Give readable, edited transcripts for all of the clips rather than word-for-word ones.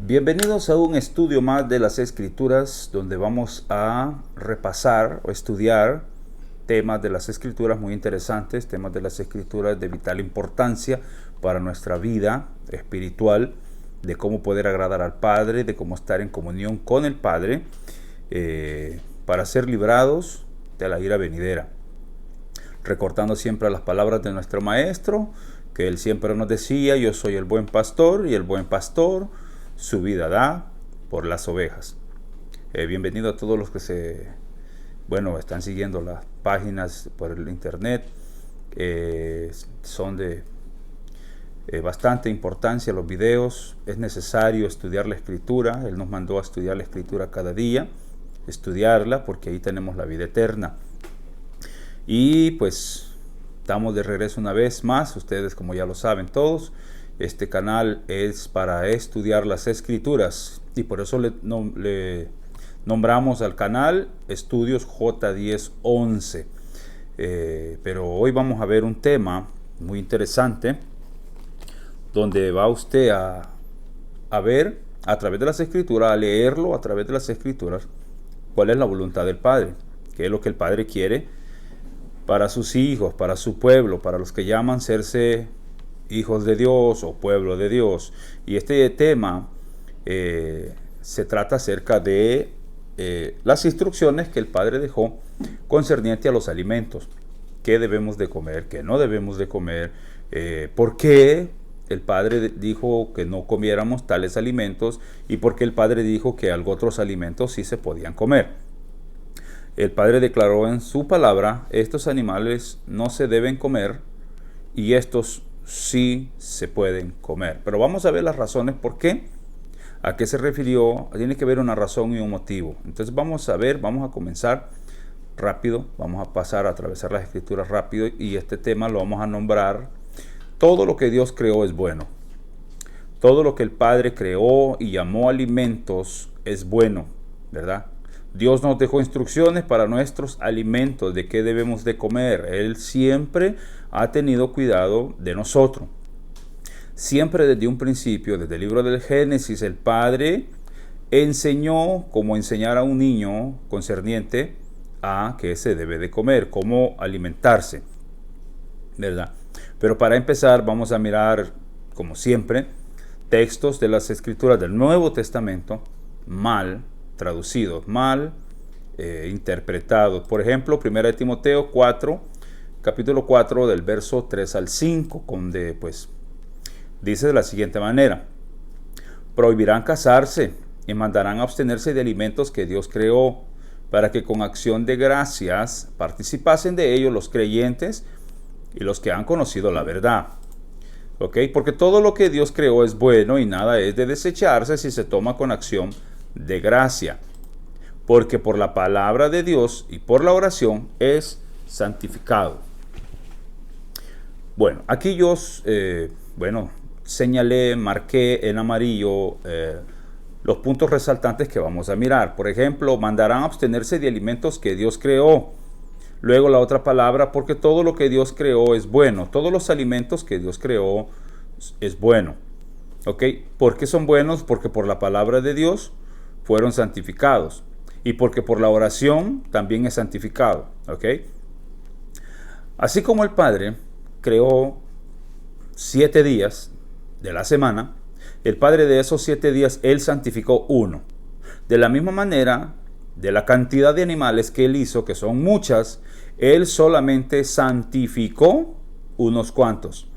Bienvenidos a un estudio más de las Escrituras, donde vamos a repasar o estudiar temas de las Escrituras muy interesantes, temas de las Escrituras de vital importancia para nuestra vida espiritual, de cómo poder agradar al Padre, de cómo estar en comunión con el Padre, para ser librados de la ira venidera. Recordando siempre las palabras de nuestro Maestro, que Él siempre nos decía: yo soy el buen pastor, y el buen pastor su vida da por las ovejas. Bienvenido a todos los que están siguiendo las páginas por el internet. Son de bastante importancia los videos. Es necesario estudiar la Escritura. Él nos mandó a estudiar la Escritura cada día, estudiarla, porque ahí tenemos la vida eterna. Y pues estamos de regreso una vez más. Ustedes, como ya lo saben todos, este canal es para estudiar las Escrituras, y por eso le nombramos al canal Estudios J1011. Pero hoy vamos a ver un tema muy interesante, donde va usted a ver a través de las Escrituras, a leerlo a través de las Escrituras, cuál es la voluntad del Padre, qué es lo que el Padre quiere para sus hijos, para su pueblo, para los que llaman serse hijos de Dios o pueblo de Dios. Y este tema se trata acerca de las instrucciones que el Padre dejó concerniente a los alimentos, qué debemos de comer, qué no debemos de comer, por qué el Padre dijo que no comiéramos tales alimentos, y por qué el Padre dijo que otros alimentos sí se podían comer. El Padre declaró en su palabra: estos animales no se deben comer, y estos sí se pueden comer. Pero vamos a ver las razones por qué, a qué se refirió. Tiene que haber una razón y un motivo. Entonces vamos a comenzar rápido, vamos a pasar a atravesar las Escrituras rápido, y este tema lo vamos a nombrar: todo lo que Dios creó es bueno. Todo lo que el Padre creó y llamó alimentos es bueno, ¿verdad? Dios nos dejó instrucciones para nuestros alimentos, de qué debemos de comer. Él siempre ha tenido cuidado de nosotros. Siempre desde un principio, desde el libro del Génesis, el Padre enseñó cómo enseñar a un niño concerniente a qué se debe de comer, cómo alimentarse, ¿verdad? Pero para empezar vamos a mirar, como siempre, textos de las Escrituras del Nuevo Testamento mal traducidos, mal interpretados. Por ejemplo, 1 Timoteo 4, capítulo 4, del verso 3 al 5, donde pues dice de la siguiente manera: prohibirán casarse y mandarán abstenerse de alimentos que Dios creó, para que con acción de gracias participasen de ellos los creyentes y los que han conocido la verdad. Porque todo lo que Dios creó es bueno, y nada es de desecharse si se toma con acción de gracia, porque por la palabra de Dios y por la oración es santificado. Bueno, aquí yo señalé, marqué en amarillo los puntos resaltantes que vamos a mirar. Por ejemplo, mandarán abstenerse de alimentos que Dios creó. Luego la otra palabra: porque todo lo que Dios creó es bueno. Todos los alimentos que Dios creó es bueno. ¿Por qué son buenos? Porque por la palabra de Dios fueron santificados, y porque por la oración también es santificado. Así como el Padre creó 7 días de la semana, el Padre de esos 7 días, Él santificó uno. De la misma manera, de la cantidad de animales que Él hizo, que son muchas, Él solamente santificó unos cuantos,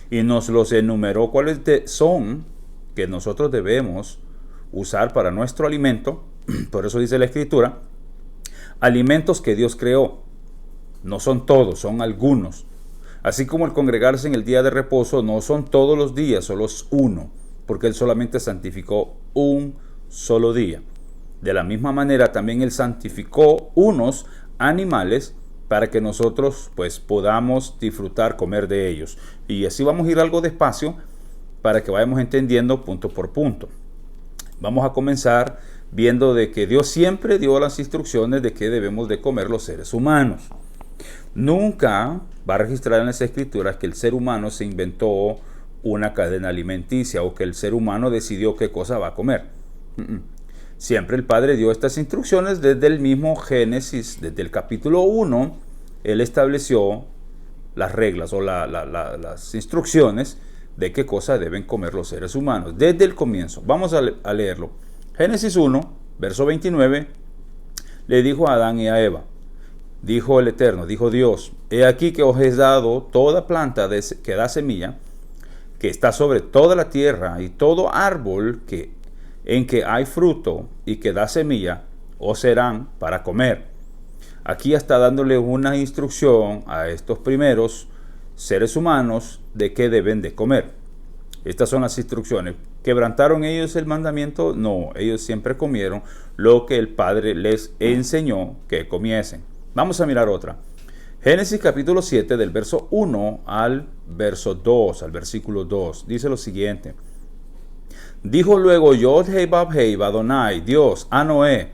y nos los enumeró cuáles son que nosotros debemos usar para nuestro alimento. Por eso dice la Escritura: alimentos que Dios creó. No son todos, son algunos. Así como el congregarse en el día de reposo no son todos los días, solo es uno, porque Él solamente santificó un solo día. De la misma manera también Él santificó unos animales para que nosotros pues podamos disfrutar, comer de ellos. Y así vamos a ir algo despacio para que vayamos entendiendo punto por punto. Vamos a comenzar viendo de que Dios siempre dio las instrucciones de qué debemos de comer los seres humanos. Nunca va a registrar en las Escrituras que el ser humano se inventó una cadena alimenticia o que el ser humano decidió qué cosa va a comer. Siempre el Padre dio estas instrucciones desde el mismo Génesis, desde el capítulo 1, Él estableció las reglas o las instrucciones de qué cosa deben comer los seres humanos, desde el comienzo. Vamos a leerlo. Génesis 1, verso 29, le dijo a Adán y a Eva, dijo el Eterno, dijo Dios, he aquí que os he dado toda planta que da semilla, que está sobre toda la tierra, y todo árbol en que hay fruto y que da semilla, os serán para comer. Aquí está dándole una instrucción a estos primeros seres humanos de qué deben de comer. Estas son las instrucciones. ¿Quebrantaron ellos el mandamiento? No, ellos siempre comieron lo que el Padre les enseñó que comiesen. Vamos a mirar otra. Génesis capítulo 7 del verso 1 al verso 2, al versículo 2. Dice lo siguiente. Dijo luego Yod-Heh-Vav-Heh Adonai, Dios, a Noé,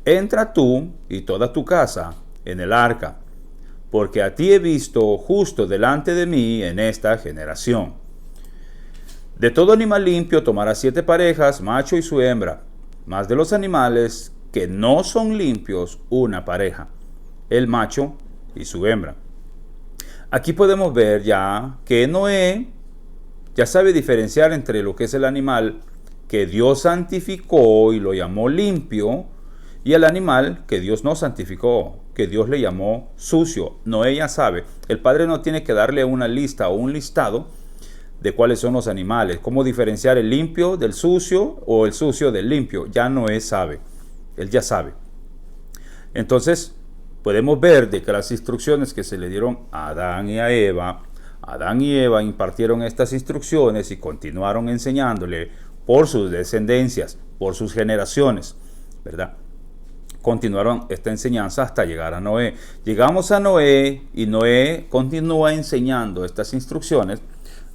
entra tú y toda tu casa en el arca, porque a ti he visto justo delante de mí en esta generación. De todo animal limpio tomarás 7 parejas, macho y su hembra, mas de los animales que no son limpios, una pareja, el macho y su hembra. Aquí podemos ver ya que Noé ya sabe diferenciar entre lo que es el animal que Dios santificó y lo llamó limpio, y el animal que Dios no santificó, que Dios le llamó sucio. Noé ya sabe. El Padre no tiene que darle una lista o un listado de cuáles son los animales, cómo diferenciar el limpio del sucio o el sucio del limpio. Ya Noé sabe. Él ya sabe. Entonces, podemos ver de que las instrucciones que se le dieron a Adán y Eva impartieron estas instrucciones y continuaron enseñándole por sus descendencias, por sus generaciones, ¿verdad? Continuaron esta enseñanza hasta llegar a Noé. Llegamos a Noé y Noé continúa enseñando estas instrucciones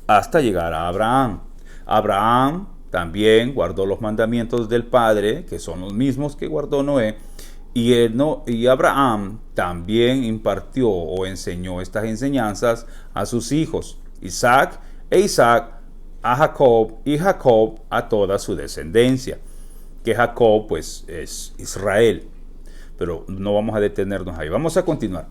hasta llegar a Abraham. Abraham también guardó los mandamientos del Padre, que son los mismos que guardó Noé, y Abraham también impartió o enseñó estas enseñanzas a sus hijos, Isaac a Jacob y Jacob a toda su descendencia, que Jacob pues es Israel. Pero no vamos a detenernos ahí, vamos a continuar.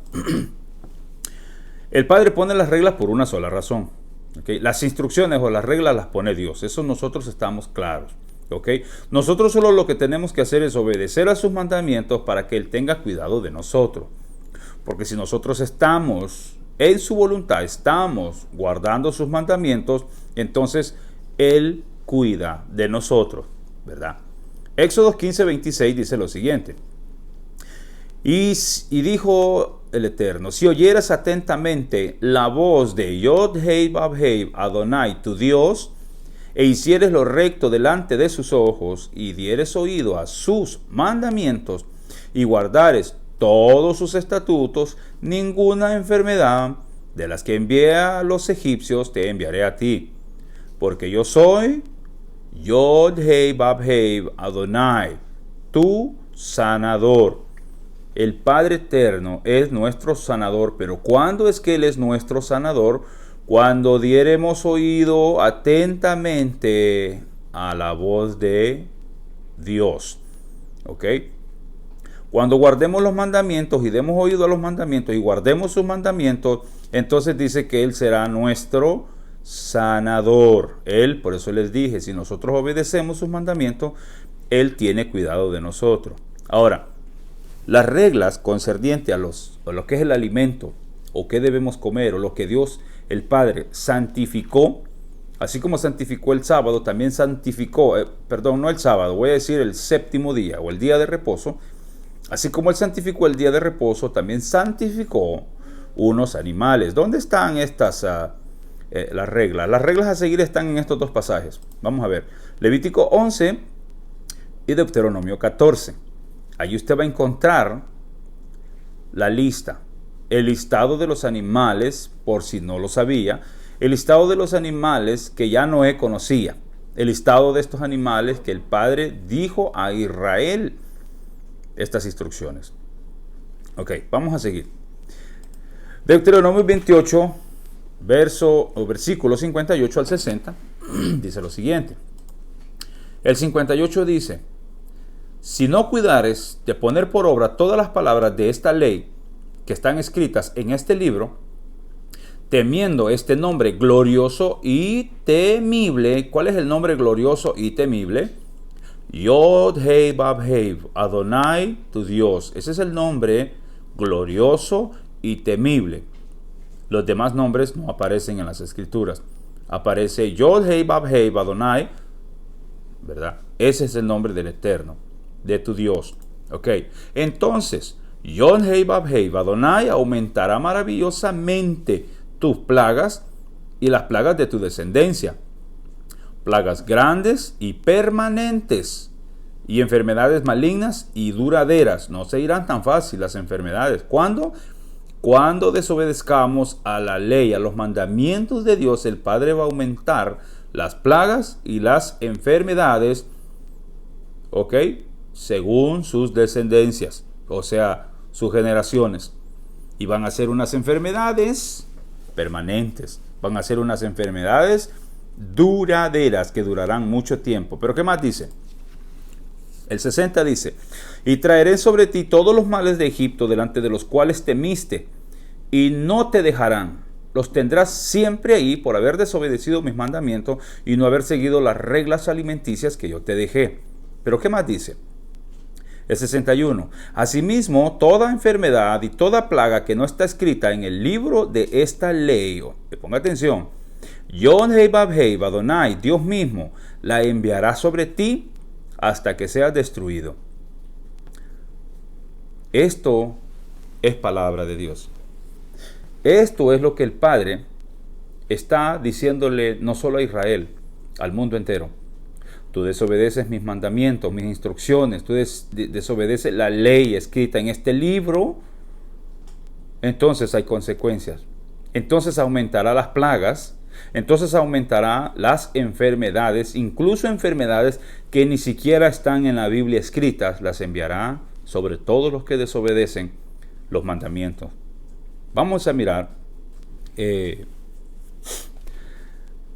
El Padre pone las reglas por una sola razón. ¿Okay? Las instrucciones o las reglas las pone Dios, eso nosotros estamos claros. ¿Okay? Nosotros solo lo que tenemos que hacer es obedecer a sus mandamientos para que Él tenga cuidado de nosotros. Porque si nosotros estamos en su voluntad, estamos guardando sus mandamientos, entonces Él cuida de nosotros, ¿verdad? Éxodo 15:26 dice lo siguiente. Y dijo el Eterno, si oyeras atentamente la voz de Yod-Heh-Vav-Heh Adonai, tu Dios, e hicieres lo recto delante de sus ojos, y dieres oído a sus mandamientos, y guardares todos sus estatutos, ninguna enfermedad de las que envié a los egipcios te enviaré a ti. Porque yo soy Yod-Heh-Vav-Heh Adonai, tu sanador. El Padre Eterno es nuestro sanador, pero ¿cuándo es que Él es nuestro sanador? Cuando diéremos oído atentamente a la voz de Dios. ¿Ok? Cuando guardemos los mandamientos y demos oído a los mandamientos y guardemos sus mandamientos, entonces dice que Él será nuestro sanador. Él, por eso les dije, si nosotros obedecemos sus mandamientos, Él tiene cuidado de nosotros. Ahora, las reglas concernientes a lo que es el alimento, o qué debemos comer, o lo que Dios, el Padre, santificó, así como santificó el sábado, también santificó, no el sábado, voy a decir el séptimo día, o el día de reposo. Así como Él santificó el día de reposo, también santificó unos animales. ¿Dónde están estas las reglas? Las reglas a seguir están en estos dos pasajes. Vamos a ver. Levítico 11 y Deuteronomio 14. Ahí usted va a encontrar la lista, el listado de los animales, por si no lo sabía, el listado de los animales que ya Noé conocía, el listado de estos animales que el Padre dijo a Israel estas instrucciones. Ok, vamos a seguir. Deuteronomio 28, versículo 58 al 60, dice lo siguiente. El 58 dice: si no cuidares de poner por obra todas las palabras de esta ley que están escritas en este libro, temiendo este nombre glorioso y temible. ¿Cuál es el nombre glorioso y temible? Yod Hei Vav Hei, Adonai, tu Dios. Ese es el nombre glorioso y temible. Los demás nombres no aparecen en las escrituras. Aparece Yod Hei Vav Hei, Adonai, ¿verdad? Ese es el nombre del Eterno, de tu Dios. Ok, entonces, Yod Hei Vav Hei, Adonai aumentará maravillosamente tus plagas y las plagas de tu descendencia. Plagas grandes y permanentes, y enfermedades malignas y duraderas. No se irán tan fácil las enfermedades. ¿Cuándo? Cuando desobedezcamos a la ley, a los mandamientos de Dios, el Padre va a aumentar las plagas y las enfermedades, ¿ok? Según sus descendencias, o sea, sus generaciones. Y van a ser unas enfermedades permanentes, van a ser unas enfermedades duraderas que durarán mucho tiempo. Pero ¿qué más dice? El 60 dice: y traeré sobre ti todos los males de Egipto, delante de los cuales temiste, y no te dejarán. Los tendrás siempre ahí por haber desobedecido mis mandamientos y no haber seguido las reglas alimenticias que yo te dejé. Pero ¿qué más dice? El 61. Asimismo, toda enfermedad y toda plaga que no está escrita en el libro de esta ley, ponga atención, Yod Hei Vav Hei, Adonai, Dios mismo, la enviará sobre ti hasta que seas destruido. Esto es palabra de Dios. Esto es lo que el Padre está diciéndole no solo a Israel, al mundo entero. Tú desobedeces mis mandamientos, mis instrucciones, tú desobedeces la ley escrita en este libro, entonces hay consecuencias. Entonces aumentará las plagas, entonces aumentará las enfermedades, incluso enfermedades que ni siquiera están en la Biblia escritas, las enviará sobre todos los que desobedecen los mandamientos. Vamos a mirar,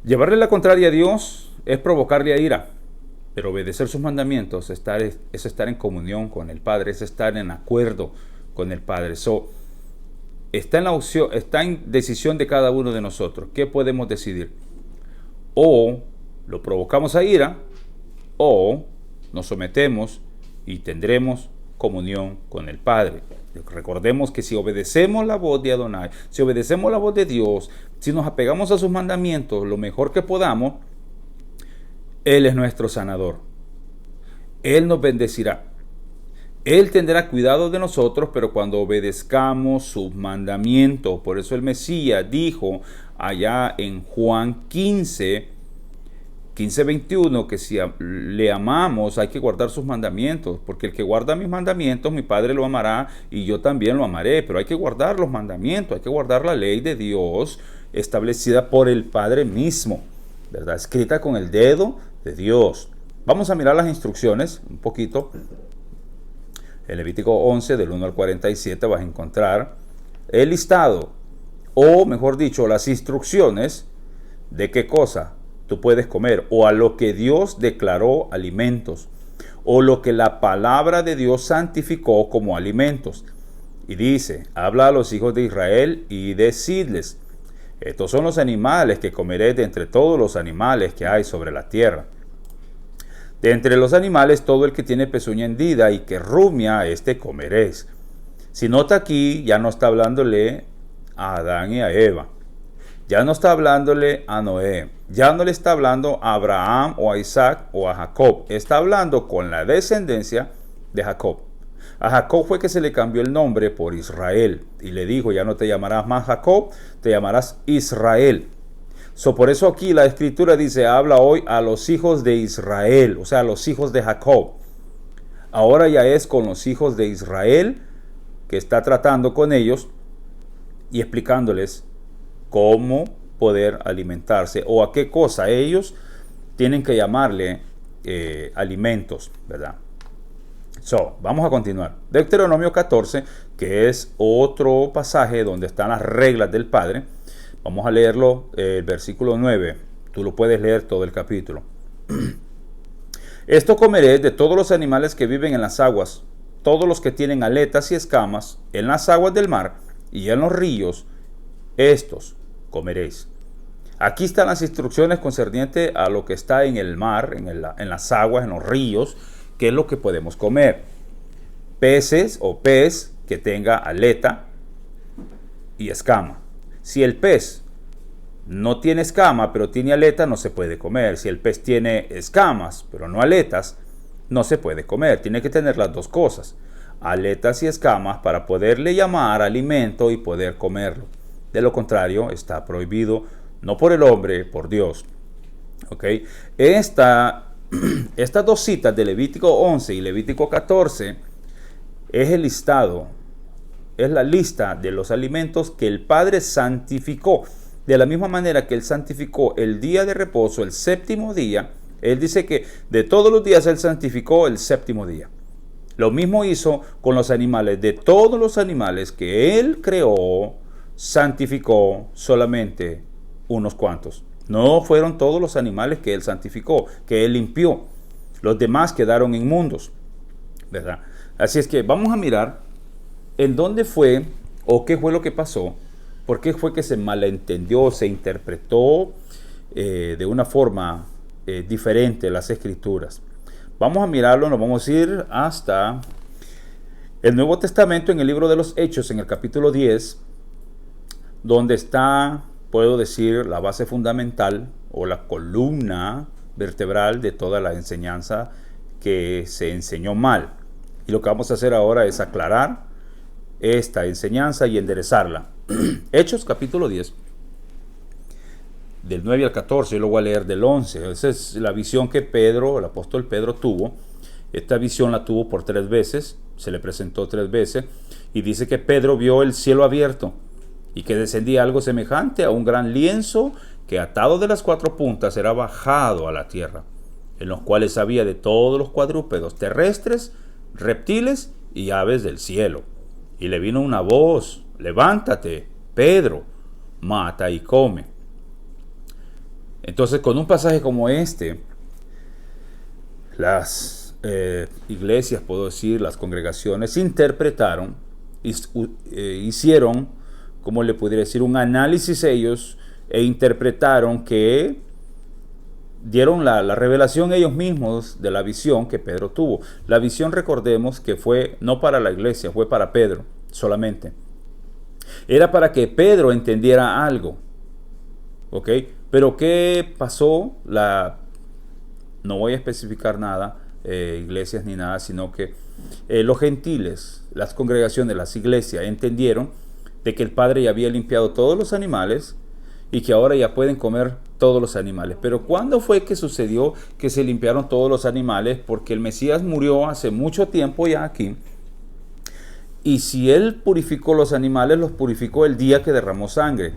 llevarle la contraria a Dios es provocarle a ira, pero obedecer sus mandamientos es estar en comunión con el Padre, es estar en acuerdo con el Padre. Está en decisión de cada uno de nosotros. ¿Qué podemos decidir? O lo provocamos a ira, o nos sometemos y tendremos comunión con el Padre. Recordemos que si obedecemos la voz de Adonai, si obedecemos la voz de Dios, si nos apegamos a sus mandamientos lo mejor que podamos, Él es nuestro sanador. Él nos bendecirá. Él tendrá cuidado de nosotros, pero cuando obedezcamos sus mandamientos. Por eso el Mesías dijo allá en Juan 15:21, que si le amamos hay que guardar sus mandamientos, porque el que guarda mis mandamientos, mi Padre lo amará y yo también lo amaré. Pero hay que guardar los mandamientos, hay que guardar la ley de Dios establecida por el Padre mismo, ¿verdad? Escrita con el dedo de Dios. Vamos a mirar las instrucciones un poquito. En Levítico 11, del 1 al 47, vas a encontrar el listado, o mejor dicho, las instrucciones de qué cosa tú puedes comer, o a lo que Dios declaró alimentos, o lo que la palabra de Dios santificó como alimentos. Y dice: habla a los hijos de Israel y decidles: estos son los animales que comeréis de entre todos los animales que hay sobre la tierra. De entre los animales, todo el que tiene pezuña hendida y que rumia, este comeréis. Si nota aquí, ya no está hablándole a Adán y a Eva. Ya no está hablándole a Noé. Ya no le está hablando a Abraham o a Isaac o a Jacob. Está hablando con la descendencia de Jacob. A Jacob fue que se le cambió el nombre por Israel. Y le dijo: ya no te llamarás más Jacob, te llamarás Israel. Por eso aquí la escritura dice: habla hoy a los hijos de Israel, o sea, a los hijos de Jacob. Ahora ya es con los hijos de Israel que está tratando con ellos y explicándoles cómo poder alimentarse o a qué cosa ellos tienen que llamarle alimentos, ¿verdad? Vamos a continuar. Deuteronomio 14, que es otro pasaje donde están las reglas del Padre. Vamos a leerlo, el versículo 9. Tú lo puedes leer todo el capítulo. Esto comeréis de todos los animales que viven en las aguas, todos los que tienen aletas y escamas, en las aguas del mar y en los ríos, estos comeréis. Aquí están las instrucciones concernientes a lo que está en el mar, en las aguas, en los ríos, qué es lo que podemos comer. Peces o pez que tenga aleta y escama. Si el pez no tiene escama, pero tiene aleta, no se puede comer. Si el pez tiene escamas, pero no aletas, no se puede comer. Tiene que tener las dos cosas, aletas y escamas, para poderle llamar alimento y poder comerlo. De lo contrario, está prohibido, no por el hombre, por Dios. ¿Ok? Estas dos citas de Levítico 11 y Levítico 14 es el listado, es la lista de los alimentos que el Padre santificó. De la misma manera que Él santificó el día de reposo, el séptimo día, Él dice que de todos los días Él santificó el séptimo día. Lo mismo hizo con los animales. De todos los animales que Él creó, santificó solamente unos cuantos. No fueron todos los animales que Él santificó, que Él limpió. Los demás quedaron inmundos, ¿verdad? Así es que vamos a mirar en dónde fue o qué fue lo que pasó. ¿Por qué fue que se malentendió, se interpretó de una forma diferente las Escrituras? Vamos a mirarlo, nos vamos a ir hasta el Nuevo Testamento en el libro de los Hechos, en el capítulo 10, donde está, puedo decir, la base fundamental o la columna vertebral de toda la enseñanza que se enseñó mal. Y lo que vamos a hacer ahora es aclarar esta enseñanza y enderezarla. Hechos capítulo 10, del 9 al 14, yo lo voy a leer del 11. Esa es la visión que Pedro, el apóstol Pedro, tuvo. Esta visión la tuvo por 3 veces, se le presentó 3 veces, y dice que Pedro vio el cielo abierto y que descendía algo semejante a un gran lienzo que, atado de las 4 puntas, era bajado a la tierra, en los cuales había de todos los cuadrúpedos terrestres, reptiles y aves del cielo. Y le vino una voz: levántate, Pedro, mata y come. Entonces, con un pasaje como este, las iglesias, puedo decir, las congregaciones interpretaron, hicieron, como le pudiera decir, un análisis ellos, e interpretaron que dieron la revelación ellos mismos de la visión que Pedro tuvo. La visión, recordemos, que fue no para la iglesia, fue para Pedro solamente. Era para que Pedro entendiera algo. ¿Ok? Pero ¿qué pasó? No voy a especificar nada, iglesias ni nada, sino que los gentiles, las congregaciones, las iglesias, entendieron de que el Padre ya había limpiado todos los animales y que ahora ya pueden comer todos los animales. Pero ¿cuándo fue que sucedió que se limpiaron todos los animales? Porque el Mesías murió hace mucho tiempo ya aquí. Y si Él purificó los animales, los purificó el día que derramó sangre.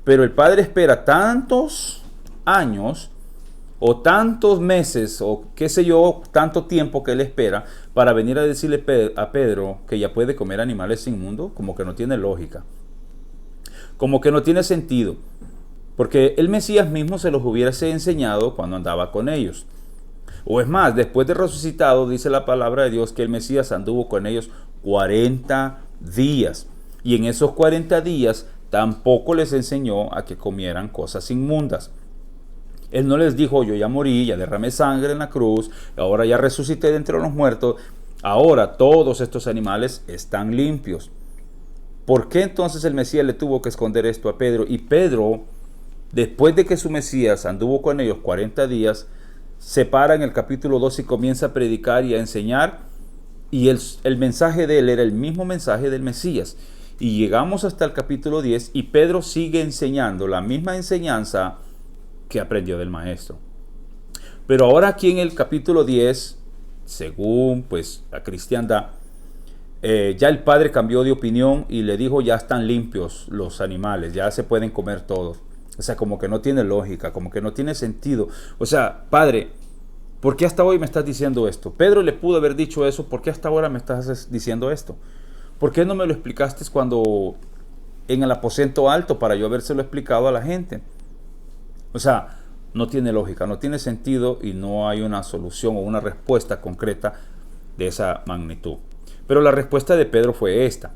Pero el Padre espera tantos años o tantos meses o qué sé yo, tanto tiempo que Él espera para venir a decirle a Pedro que ya puede comer animales inmundos, como que no tiene lógica. Como que no tiene sentido. Porque el Mesías mismo se los hubiese enseñado cuando andaba con ellos. O es más, después de resucitado, dice la palabra de Dios que el Mesías anduvo con ellos 40 días. Y en esos 40 días tampoco les enseñó a que comieran cosas inmundas. Él no les dijo: yo ya morí, ya derramé sangre en la cruz, ahora ya resucité de entre los muertos, ahora todos estos animales están limpios. ¿Por qué entonces el Mesías le tuvo que esconder esto a Pedro? Y Pedro, después de que su Mesías anduvo con ellos 40 días, se para en el capítulo 2 y comienza a predicar y a enseñar. Y el mensaje de él era el mismo mensaje del Mesías. Y llegamos hasta el capítulo 10 y Pedro sigue enseñando la misma enseñanza que aprendió del Maestro. Pero ahora aquí en el capítulo 10, según pues la cristiandad, ya el Padre cambió de opinión y le dijo: ya están limpios los animales, ya se pueden comer todos. O sea, como que no tiene lógica, como que no tiene sentido. O sea, Padre, ¿por qué hasta hoy me estás diciendo esto? Pedro le pudo haber dicho eso: ¿por qué hasta ahora me estás diciendo esto? ¿Por qué no me lo explicaste cuando en el aposento alto para yo habérselo explicado a la gente. O sea, no tiene lógica, no tiene sentido y no hay una solución o una respuesta concreta de esa magnitud. Pero la respuesta de Pedro fue esta.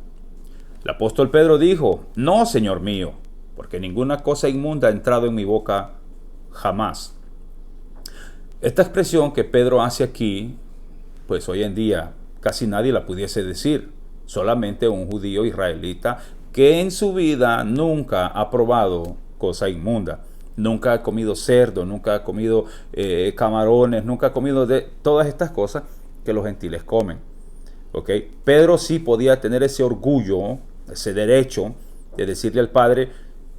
El apóstol Pedro dijo: no, Señor mío, porque ninguna cosa inmunda ha entrado en mi boca jamás. Esta expresión que Pedro hace aquí, pues hoy en día casi nadie la pudiese decir, solamente un judío israelita que en su vida nunca ha probado cosa inmunda, nunca ha comido cerdo, nunca ha comido camarones, nunca ha comido de todas estas cosas que los gentiles comen. ¿Okay? Pedro sí podía tener ese orgullo, ese derecho de decirle al Padre: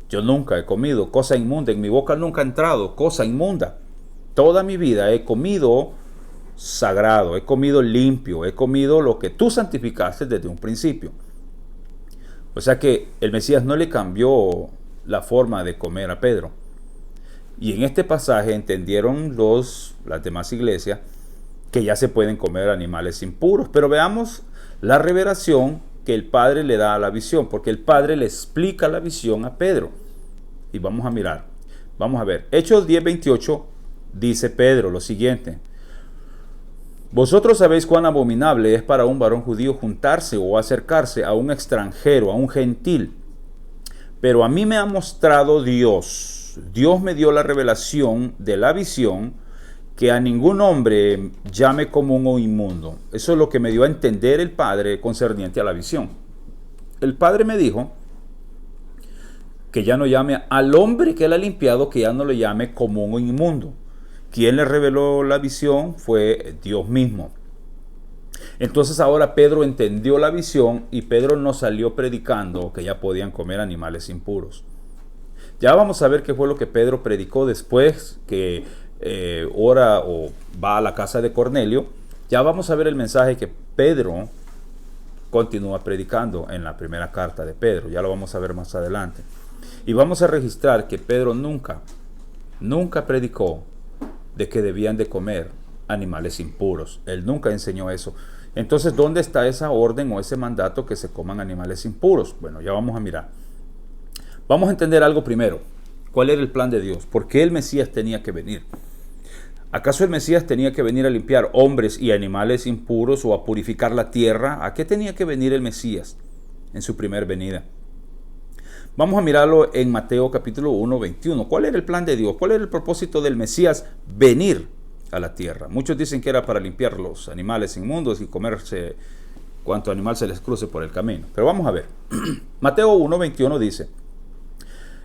yo nunca he comido cosa inmunda, en mi boca nunca ha entrado cosa inmunda. Toda mi vida he comido sagrado, he comido limpio, he comido lo que tú santificaste desde un principio. O sea que el Mesías no le cambió la forma de comer a Pedro. Y en este pasaje entendieron las demás iglesias que ya se pueden comer animales impuros. Pero veamos la revelación que el Padre le da a la visión, porque el Padre le explica la visión a Pedro. Y vamos a mirar, vamos a ver. Hechos 10:28 dice Pedro lo siguiente: vosotros sabéis cuán abominable es para un varón judío juntarse o acercarse a un extranjero, a un gentil. Pero a mí me ha mostrado Dios. Dios me dio la revelación de la visión, que a ningún hombre llame común o inmundo. Eso es lo que me dio a entender el Padre concerniente a la visión. El Padre me dijo que ya no llame al hombre que él ha limpiado, que ya no le llame común o inmundo. Quien le reveló la visión fue Dios mismo. Entonces ahora Pedro entendió la visión y Pedro no salió predicando que ya podían comer animales impuros. Ya vamos a ver qué fue lo que Pedro predicó después que ora o va a la casa de Cornelio. Ya vamos a ver el mensaje que Pedro continúa predicando en la primera carta de Pedro. Ya lo vamos a ver más adelante. Y vamos a registrar que Pedro nunca predicó de que debían de comer animales impuros. Él nunca enseñó eso. Entonces, ¿dónde está esa orden o ese mandato que se coman animales impuros? Bueno, ya vamos a mirar. Vamos a entender algo primero. ¿Cuál era el plan de Dios? ¿Por qué el Mesías tenía que venir? ¿Acaso el Mesías tenía que venir a limpiar hombres y animales impuros o a purificar la tierra? ¿A qué tenía que venir el Mesías en su primer venida? Vamos a mirarlo en Mateo capítulo 1:21. ¿Cuál era el plan de Dios? ¿Cuál era el propósito del Mesías venir a la tierra? Muchos dicen que era para limpiar los animales inmundos y comerse cuanto animal se les cruce por el camino. Pero vamos a ver. Mateo 1:21 dice: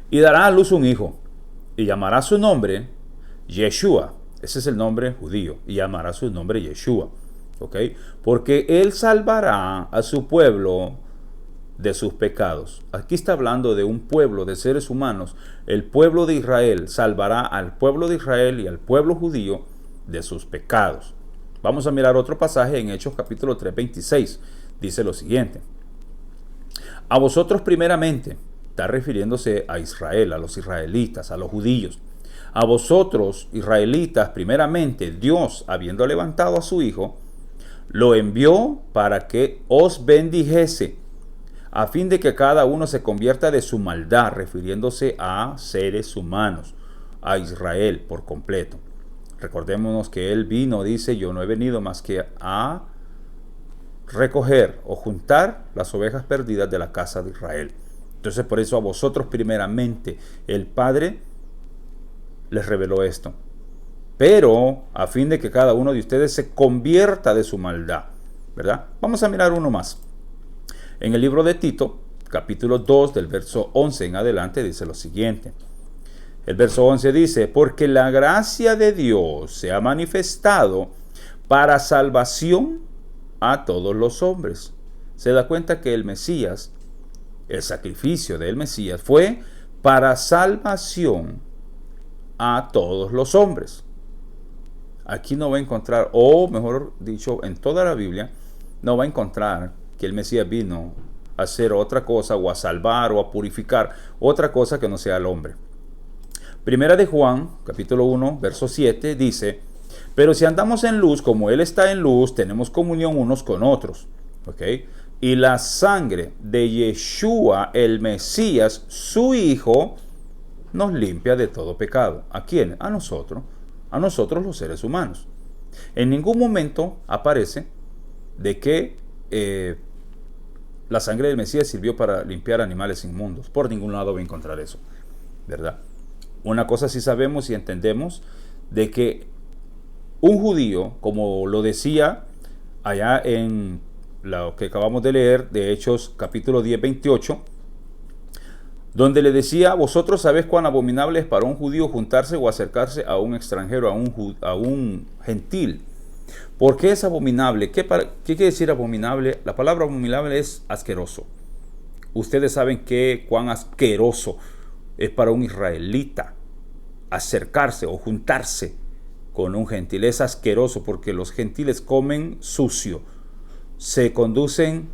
y dará a luz un hijo, y llamará su nombre Yeshua. Ese es el nombre judío, y llamará su nombre Yeshua. ¿Okay? Porque él salvará a su pueblo de sus pecados. Aquí está hablando de un pueblo de seres humanos. El pueblo de Israel salvará al pueblo de Israel y al pueblo judío de sus pecados. Vamos a mirar otro pasaje en Hechos capítulo 3:26. Dice lo siguiente: a vosotros primeramente, está refiriéndose a Israel, a los israelitas, a los judíos. A vosotros, israelitas, primeramente, Dios, habiendo levantado a su Hijo, lo envió para que os bendijese, a fin de que cada uno se convierta de su maldad, refiriéndose a seres humanos, a Israel por completo. Recordémonos que Él vino, dice: yo no he venido más que a recoger o juntar las ovejas perdidas de la casa de Israel. Entonces, por eso a vosotros primeramente el Padre les reveló esto. Pero a fin de que cada uno de ustedes se convierta de su maldad, ¿verdad? Vamos a mirar uno más. En el libro de Tito, capítulo 2, del verso 11 en adelante, dice lo siguiente. El verso 11 dice: porque la gracia de Dios se ha manifestado para salvación a todos los hombres. Se da cuenta que el Mesías, el sacrificio del Mesías, fue para salvación a todos los hombres. Aquí no va a encontrar, o mejor dicho, en toda la Biblia, no va a encontrar que el Mesías vino a hacer otra cosa, o a salvar, o a purificar otra cosa que no sea el hombre. Primera de Juan, capítulo 1, verso 7, dice: pero si andamos en luz, como Él está en luz, tenemos comunión unos con otros. ¿Okay? y la sangre de Yeshua, el Mesías, su Hijo, nos limpia de todo pecado. ¿A quién? A nosotros los seres humanos. En ningún momento aparece de que la sangre del Mesías sirvió para limpiar animales inmundos. Por ningún lado voy a encontrar eso, ¿verdad? Una cosa sí sabemos y entendemos, de que un judío, como lo decía allá en lo que acabamos de leer, de Hechos capítulo 10, 28, donde le decía: vosotros sabéis cuán abominable es para un judío juntarse o acercarse a un extranjero, a un gentil. ¿Por qué es abominable? ¿Qué quiere decir abominable? La palabra abominable es asqueroso. Ustedes saben cuán asqueroso es para un israelita acercarse o juntarse con un gentil. Es asqueroso porque los gentiles comen sucio, se conducen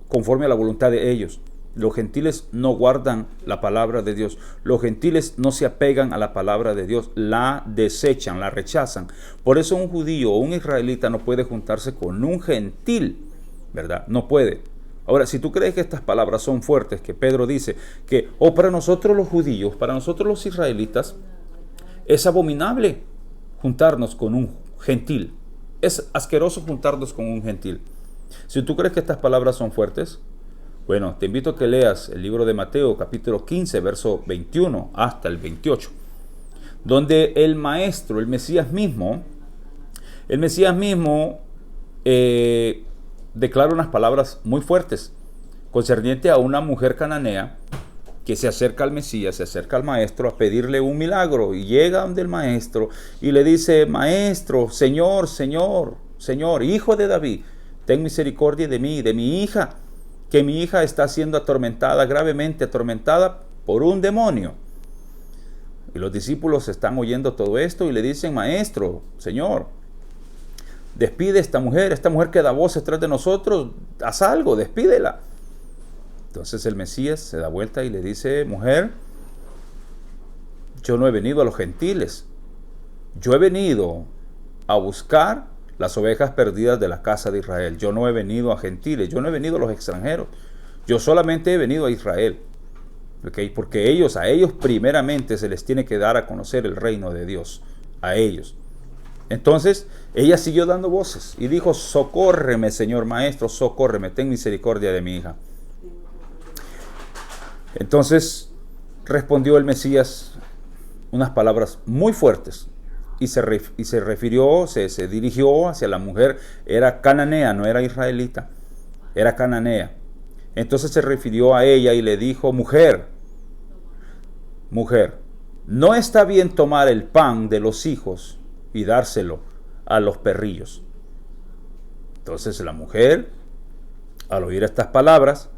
conforme a la voluntad de ellos. Los gentiles no guardan la palabra de Dios. Los gentiles no se apegan a la palabra de Dios. La desechan, la rechazan. Por eso un judío o un israelita no puede juntarse con un gentil, ¿verdad? No puede. Ahora, si tú crees que estas palabras son fuertes, que Pedro dice que, para nosotros los judíos, para nosotros los israelitas, es abominable juntarnos con un gentil. Es asqueroso juntarnos con un gentil. Si tú crees que estas palabras son fuertes, bueno, te invito a que leas el libro de Mateo, capítulo 15, verso 21 hasta el 28, donde el maestro, el Mesías mismo, declara unas palabras muy fuertes concerniente a una mujer cananea que se acerca al Mesías, se acerca al maestro a pedirle un milagro, y llega donde el maestro y le dice: maestro, Señor, hijo de David, ten misericordia de mí, de mi hija, que mi hija está siendo atormentada, gravemente atormentada por un demonio. Y los discípulos están oyendo todo esto y le dicen: maestro, Señor, despide a esta mujer que da voces tras de nosotros, haz algo, despídela. Entonces el Mesías se da vuelta y le dice: mujer, yo no he venido a los gentiles, yo he venido a buscar las ovejas perdidas de la casa de Israel. Yo no he venido a gentiles, yo no he venido a los extranjeros, yo solamente he venido a Israel. ¿Okay? Porque a ellos primeramente se les tiene que dar a conocer el reino de Dios, a ellos. Entonces ella siguió dando voces y dijo: socórreme, Señor maestro, socórreme, ten misericordia de mi hija. Entonces respondió el Mesías unas palabras muy fuertes y se dirigió hacia la mujer. Era cananea, no era israelita, era cananea. Entonces se refirió a ella y le dijo: mujer, no está bien tomar el pan de los hijos y dárselo a los perrillos. Entonces la mujer, al oír estas palabras,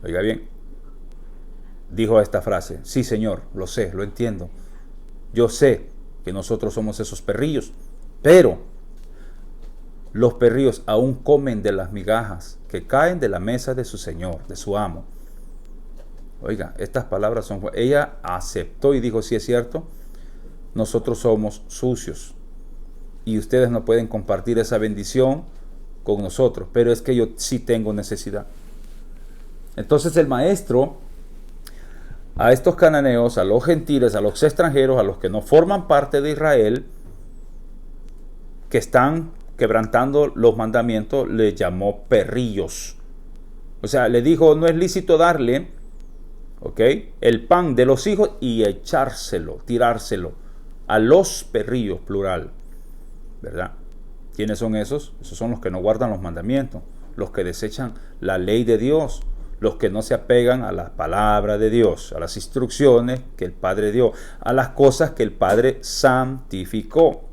oiga bien, dijo esta frase: sí, Señor, lo sé, lo entiendo. Yo sé que nosotros somos esos perrillos, pero los perrillos aún comen de las migajas que caen de la mesa de su Señor, de su amo. Oiga, estas palabras son... Ella aceptó y dijo: sí, es cierto, nosotros somos sucios y ustedes no pueden compartir esa bendición con nosotros, pero es que yo sí tengo necesidad. Entonces el maestro, a estos cananeos, a los gentiles, a los extranjeros, a los que no forman parte de Israel, que están quebrantando los mandamientos, le llamó perrillos. O sea, le dijo: no es lícito darle, el pan de los hijos y echárselo, tirárselo a los perrillos, plural, ¿verdad? ¿Quiénes son esos? Esos son los que no guardan los mandamientos, los que desechan la ley de Dios, los que no se apegan a la palabra de Dios, a las instrucciones que el Padre dio, a las cosas que el Padre santificó.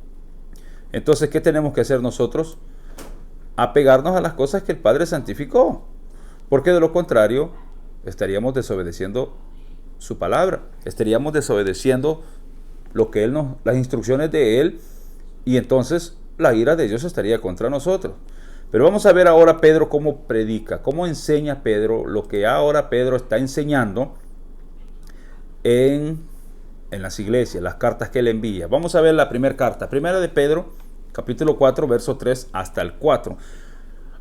Entonces, ¿qué tenemos que hacer nosotros? Apegarnos a las cosas que el Padre santificó, porque de lo contrario estaríamos desobedeciendo su palabra, estaríamos desobedeciendo las instrucciones de Él, y entonces la ira de Dios estaría contra nosotros. Pero vamos a ver ahora Pedro cómo predica, cómo enseña Pedro lo que ahora Pedro está enseñando en las iglesias, las cartas que él envía. Vamos a ver la primera carta, primera de Pedro, capítulo 4, verso 3 hasta el 4.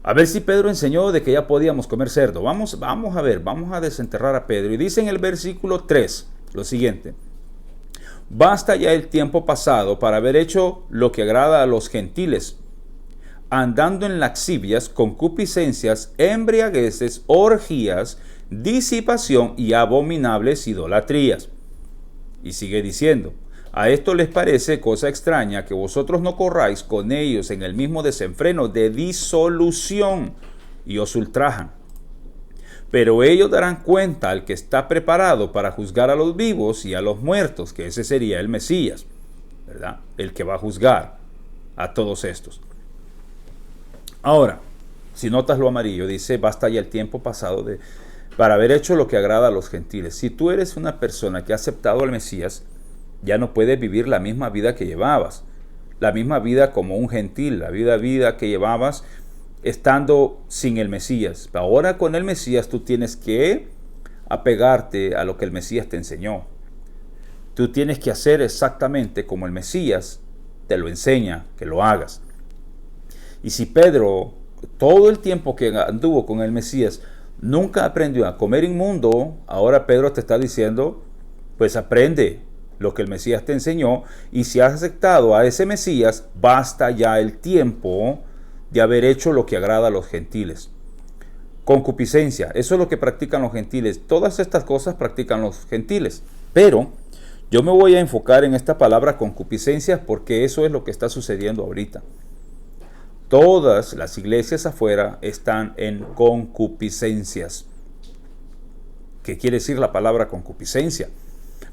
A ver si Pedro enseñó de que ya podíamos comer cerdo. Vamos a ver, vamos a desenterrar a Pedro. Y dice en el versículo 3 lo siguiente: basta ya el tiempo pasado para haber hecho lo que agrada a los gentiles, andando en laxivias, concupiscencias, embriagueces, orgías, disipación y abominables idolatrías. Y sigue diciendo: a esto les parece cosa extraña que vosotros no corráis con ellos en el mismo desenfreno de disolución, y os ultrajan. Pero ellos darán cuenta al que está preparado para juzgar a los vivos y a los muertos, que ese sería el Mesías, ¿verdad? El que va a juzgar a todos estos. Ahora, si notas lo amarillo, dice: basta ya el tiempo pasado para haber hecho lo que agrada a los gentiles. Si tú eres una persona que ha aceptado al Mesías, ya no puedes vivir la misma vida que llevabas, la misma vida como un gentil, la vida que llevabas estando sin el Mesías. Ahora con el Mesías tú tienes que apegarte a lo que el Mesías te enseñó. Tú tienes que hacer exactamente como el Mesías te lo enseña que lo hagas. Y si Pedro, todo el tiempo que anduvo con el Mesías, nunca aprendió a comer inmundo, ahora Pedro te está diciendo: pues aprende lo que el Mesías te enseñó, y si has aceptado a ese Mesías, basta ya el tiempo de haber hecho lo que agrada a los gentiles. Concupiscencia, eso es lo que practican los gentiles. Todas estas cosas practican los gentiles. Pero yo me voy a enfocar en esta palabra concupiscencia porque eso es lo que está sucediendo ahorita. Todas las iglesias afuera están en concupiscencias. ¿Qué quiere decir la palabra concupiscencia?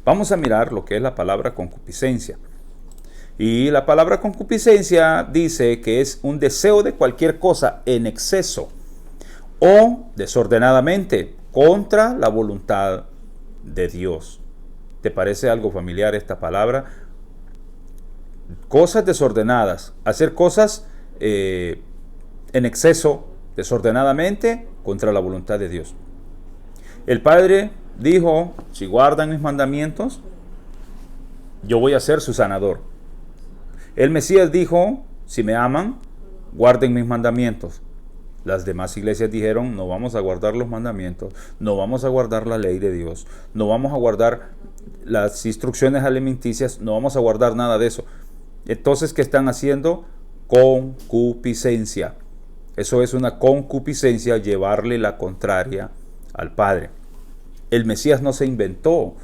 Vamos a mirar lo que es la palabra concupiscencia. Y la palabra concupiscencia dice que es un deseo de cualquier cosa en exceso o desordenadamente contra la voluntad de Dios. ¿Te parece algo familiar esta palabra? Cosas desordenadas, hacer cosas en exceso, desordenadamente, contra la voluntad de Dios. El Padre dijo: si guardan mis mandamientos, yo voy a ser su sanador. El Mesías dijo: si me aman, guarden mis mandamientos. Las demás iglesias dijeron: no vamos a guardar los mandamientos, no vamos a guardar la ley de Dios, no vamos a guardar las instrucciones alimenticias, no vamos a guardar nada de eso. Entonces, ¿qué están haciendo? Concupiscencia. Eso es una concupiscencia, llevarle la contraria al Padre. El Mesías no se inventó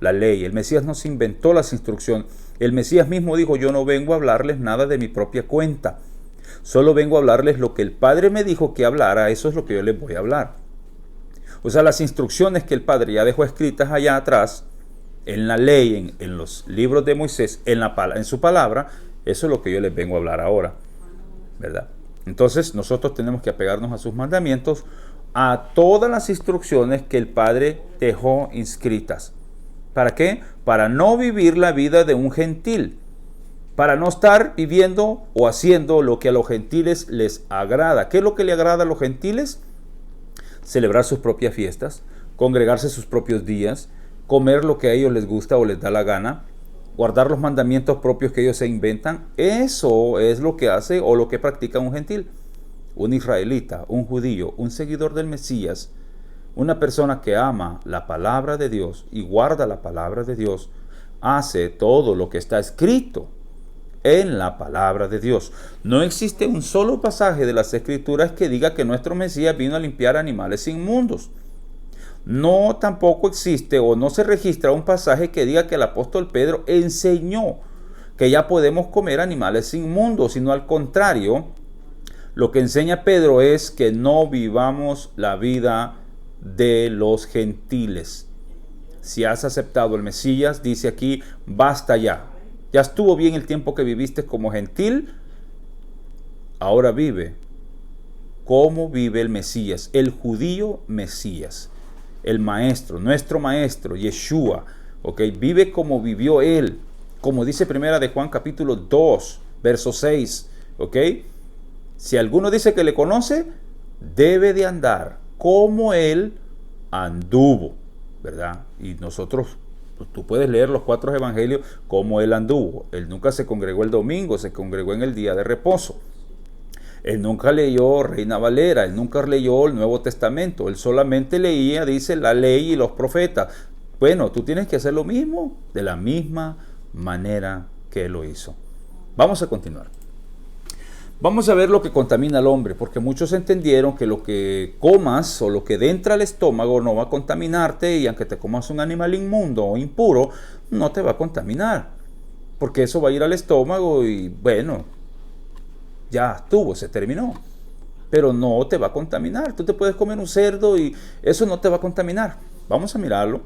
la ley, el Mesías no se inventó las instrucciones. El Mesías mismo dijo: yo no vengo a hablarles nada de mi propia cuenta, solo vengo a hablarles lo que el Padre me dijo que hablara, eso es lo que yo les voy a hablar. O sea, las instrucciones que el Padre ya dejó escritas allá atrás, en la ley, en los libros de Moisés, en su palabra, eso es lo que yo les vengo a hablar ahora, ¿verdad? Entonces nosotros tenemos que apegarnos a sus mandamientos, a todas las instrucciones que el Padre dejó inscritas. ¿Para qué? Para no vivir la vida de un gentil, para no estar viviendo o haciendo lo que a los gentiles les agrada. ¿Qué es lo que le agrada a los gentiles? Celebrar sus propias fiestas, congregarse sus propios días, comer lo que a ellos les gusta o les da la gana, guardar los mandamientos propios que ellos se inventan. Eso es lo que hace o lo que practica un gentil. Un israelita, un judío, un seguidor del Mesías, una persona que ama la palabra de Dios y guarda la palabra de Dios, hace todo lo que está escrito en la palabra de Dios. No existe un solo pasaje de las Escrituras que diga que nuestro Mesías vino a limpiar animales inmundos. No tampoco existe o no se registra un pasaje que diga que el apóstol Pedro enseñó que ya podemos comer animales inmundos, sino al contrario, lo que enseña Pedro es que no vivamos la vida de los gentiles. Si has aceptado el Mesías, dice aquí: basta ya. Ya estuvo bien el tiempo que viviste como gentil. Ahora vive como vive el Mesías, el judío Mesías, el maestro, nuestro maestro, Yeshua. ¿Okay? Vive como vivió él, como dice Primera de Juan capítulo 2, verso 6. ¿Ok? Si alguno dice que le conoce, debe de andar como él anduvo, ¿verdad? Y nosotros, tú puedes leer los 4 evangelios como él anduvo. Él nunca se congregó el domingo, se congregó en el día de reposo. Él nunca leyó Reina Valera, él nunca leyó el Nuevo Testamento, él solamente leía, dice, la ley y los profetas. Bueno, tú tienes que hacer lo mismo de la misma manera que él lo hizo. Vamos a continuar. Vamos a ver lo que contamina al hombre, porque muchos entendieron que lo que comas o lo que entra al estómago no va a contaminarte, y aunque te comas un animal inmundo o impuro, no te va a contaminar, porque eso va a ir al estómago y bueno, ya estuvo, se terminó, pero no te va a contaminar. Tú te puedes comer un cerdo y eso no te va a contaminar. Vamos a mirarlo.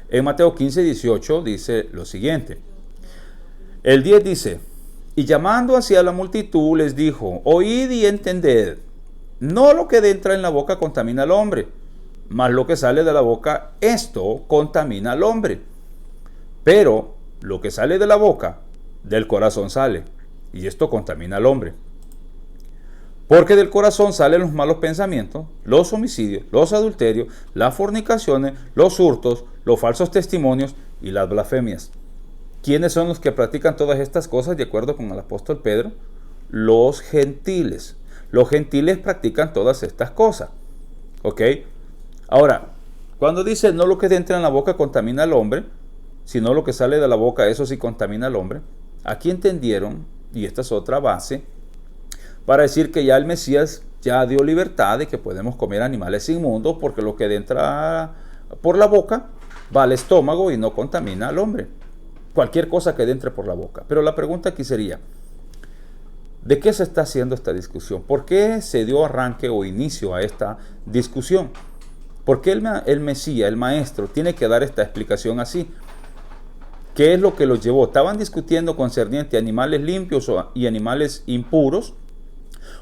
En Mateo 15, 18 dice lo siguiente. El 10 dice: y llamando hacia la multitud les dijo: oíd y entended, no lo que entra en la boca contamina al hombre, mas lo que sale de la boca, esto contamina al hombre. Pero lo que sale de la boca, del corazón sale, y esto contamina al hombre. Porque del corazón salen los malos pensamientos, los homicidios, los adulterios, las fornicaciones, los hurtos, los falsos testimonios y las blasfemias. ¿Quiénes son los que practican todas estas cosas de acuerdo con el apóstol Pedro? Los gentiles. Los gentiles practican todas estas cosas. ¿Ok? Ahora, cuando dice no lo que entra en la boca contamina al hombre, sino lo que sale de la boca, eso sí contamina al hombre, aquí entendieron, y esta es otra base, para decir que ya el Mesías ya dio libertad de que podemos comer animales inmundos, porque lo que entra por la boca va al estómago y no contamina al hombre. Cualquier cosa que entre por la boca. Pero la pregunta aquí sería, ¿de qué se está haciendo esta discusión? ¿Por qué se dio arranque o inicio a esta discusión? ¿Por qué el Mesías, el Maestro, tiene que dar esta explicación así? ¿Qué es lo que los llevó? ¿Estaban discutiendo concerniente a animales limpios y animales impuros?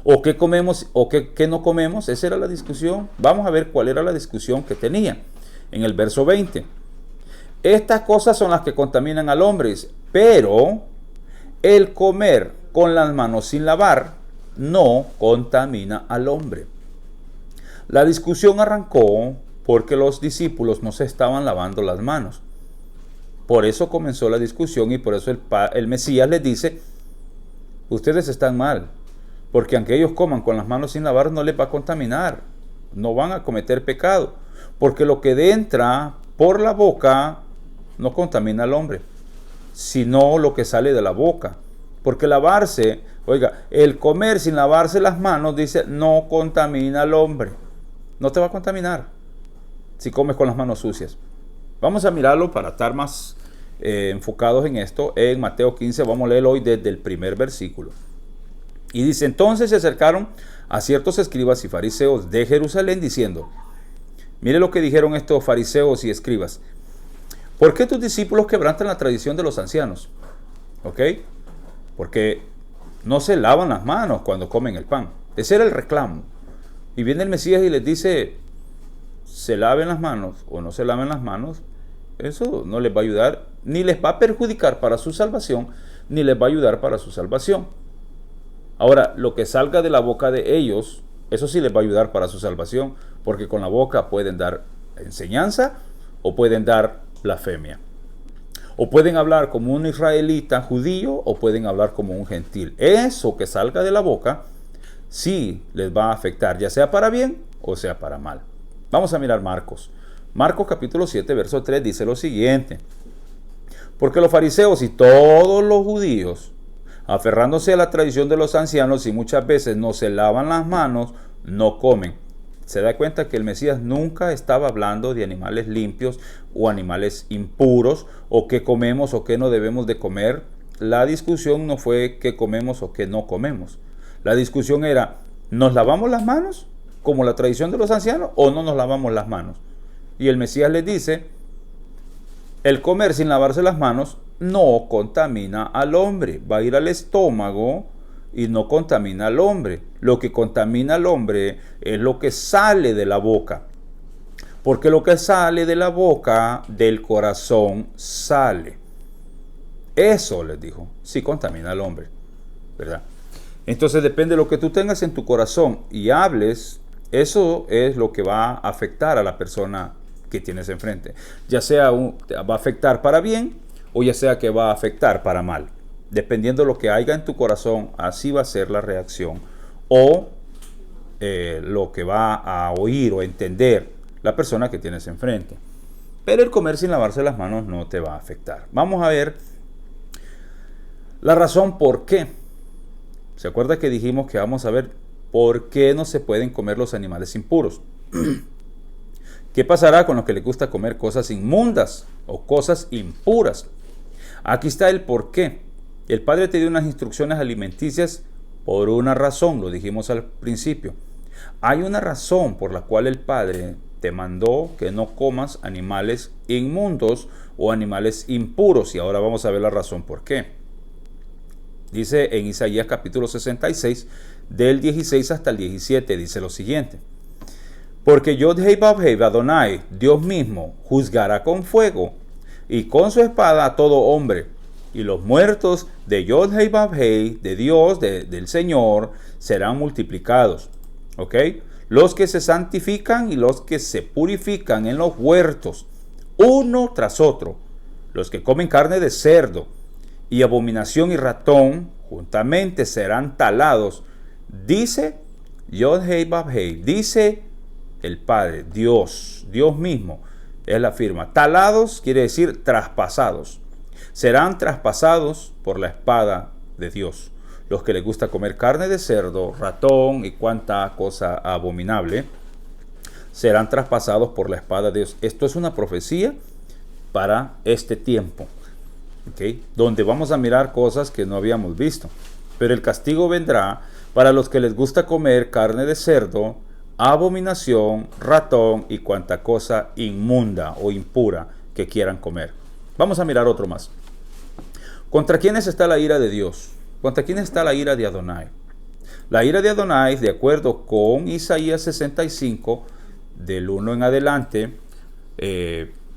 ¿O qué comemos o qué no comemos? Esa era la discusión. Vamos a ver cuál era la discusión que tenían. En el verso 20. Estas cosas son las que contaminan al hombre, pero el comer con las manos sin lavar no contamina al hombre. La discusión arrancó porque los discípulos no se estaban lavando las manos. Por eso comenzó la discusión y por eso el Mesías les dice: ustedes están mal, porque aunque ellos coman con las manos sin lavar no les va a contaminar, no van a cometer pecado, porque lo que entra por la boca no contamina al hombre, sino lo que sale de la boca. Porque lavarse, oiga, el comer sin lavarse las manos, dice, no contamina al hombre. No te va a contaminar si comes con las manos sucias. Vamos a mirarlo para estar más enfocados en esto. En Mateo 15, vamos a leerlo hoy desde el primer versículo. Y dice: entonces se acercaron a ciertos escribas y fariseos de Jerusalén diciendo, mire lo que dijeron estos fariseos y escribas: ¿por qué tus discípulos quebrantan la tradición de los ancianos? ¿Ok? Porque no se lavan las manos cuando comen el pan. Ese era el reclamo. Y viene el Mesías y les dice, se laven las manos o no se laven las manos, eso no les va a ayudar, ni les va a perjudicar para su salvación, ni les va a ayudar para su salvación. Ahora, lo que salga de la boca de ellos, eso sí les va a ayudar para su salvación, porque con la boca pueden dar enseñanza o pueden dar blasfemia. O pueden hablar como un israelita judío o pueden hablar como un gentil. Eso que salga de la boca sí les va a afectar, ya sea para bien o sea para mal. Vamos a mirar Marcos. Marcos capítulo 7, verso 3 dice lo siguiente: porque los fariseos y todos los judíos, aferrándose a la tradición de los ancianos y muchas veces no se lavan las manos, no comen. Se da cuenta que el Mesías nunca estaba hablando de animales limpios o animales impuros, o qué comemos o qué no debemos de comer. La discusión no fue qué comemos o qué no comemos. La discusión era, ¿nos lavamos las manos como la tradición de los ancianos o no nos lavamos las manos? Y el Mesías les dice, el comer sin lavarse las manos no contamina al hombre, va a ir al estómago y no contamina al hombre. Lo que contamina al hombre es lo que sale de la boca, porque lo que sale de la boca, del corazón sale. Eso les dijo, sí contamina al hombre, ¿verdad? Entonces depende de lo que tú tengas en tu corazón y hables, eso es lo que va a afectar a la persona que tienes enfrente. Ya sea va a afectar para bien o ya sea que va a afectar para mal. Dependiendo de lo que haya en tu corazón, así va a ser la reacción o lo que va a oír o entender la persona que tienes enfrente. Pero el comer sin lavarse las manos no te va a afectar. Vamos a ver la razón por qué. ¿Se acuerda que dijimos que vamos a ver por qué no se pueden comer los animales impuros? ¿Qué pasará con los que les gusta comer cosas inmundas o cosas impuras? Aquí está el por qué. El Padre te dio unas instrucciones alimenticias por una razón, lo dijimos al principio. Hay una razón por la cual el Padre te mandó que no comas animales inmundos o animales impuros. Y ahora vamos a ver la razón por qué. Dice en Isaías capítulo 66, del 16 hasta el 17, dice lo siguiente. Porque Yod-Heh-Vav-Heh Adonai, Dios mismo, juzgará con fuego y con su espada a todo hombre. Y los muertos de Yod-Heh-Vav-Heh, de Dios, del Señor, serán multiplicados. ¿Ok? Los que se santifican y los que se purifican en los huertos, uno tras otro. Los que comen carne de cerdo y abominación y ratón, juntamente serán talados. Dice Yod-Heh-Vav-Heh, dice el Padre, Dios mismo, es la firma. Talados quiere decir traspasados. Serán traspasados por la espada de Dios. Los que les gusta comer carne de cerdo, ratón y cuanta cosa abominable, serán traspasados por la espada de Dios. Esto es una profecía para este tiempo, ¿okay? Donde vamos a mirar cosas que no habíamos visto. Pero el castigo vendrá para los que les gusta comer carne de cerdo, abominación, ratón y cuanta cosa inmunda o impura que quieran comer. Vamos a mirar otro más. ¿Contra quiénes está la ira de Dios? ¿Contra quiénes está la ira de Adonai? La ira de Adonai, de acuerdo con Isaías 65, del 1 en adelante,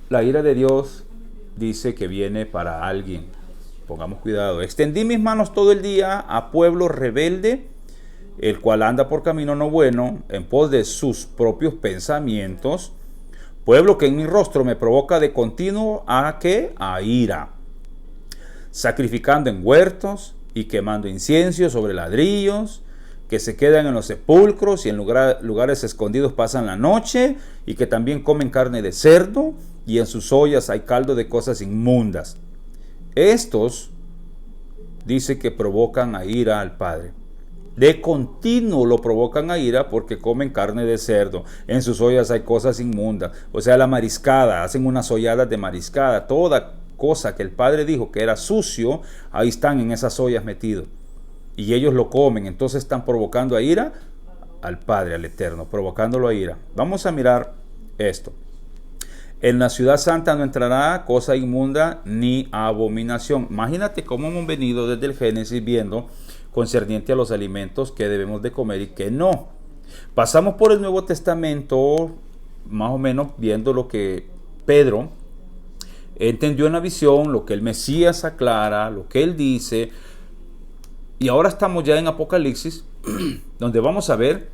la ira de Dios dice que viene para alguien. Pongamos cuidado. Extendí mis manos todo el día a pueblo rebelde, el cual anda por camino no bueno, en pos de sus propios pensamientos, pueblo que en mi rostro me provoca de continuo ¿a qué? A ira, sacrificando en huertos y quemando incienso sobre ladrillos, que se quedan en los sepulcros y en lugares escondidos pasan la noche, y que también comen carne de cerdo, y en sus ollas hay caldo de cosas inmundas. Estos dice que provocan a ira al Padre. De continuo lo provocan a ira porque comen carne de cerdo. En sus ollas hay cosas inmundas. O sea, la mariscada, hacen unas olladas de mariscada. Toda cosa que el Padre dijo que era sucio, ahí están en esas ollas metidos. Y ellos lo comen. Entonces están provocando a ira al Padre, al Eterno, provocándolo a ira. Vamos a mirar esto. En la ciudad santa no entrará cosa inmunda ni abominación. Imagínate cómo hemos venido desde el Génesis viendo concerniente a los alimentos que debemos de comer y que no. Pasamos por el Nuevo Testamento, más o menos viendo lo que Pedro entendió en la visión, lo que el Mesías aclara, lo que él dice. Y ahora estamos ya en Apocalipsis, donde vamos a ver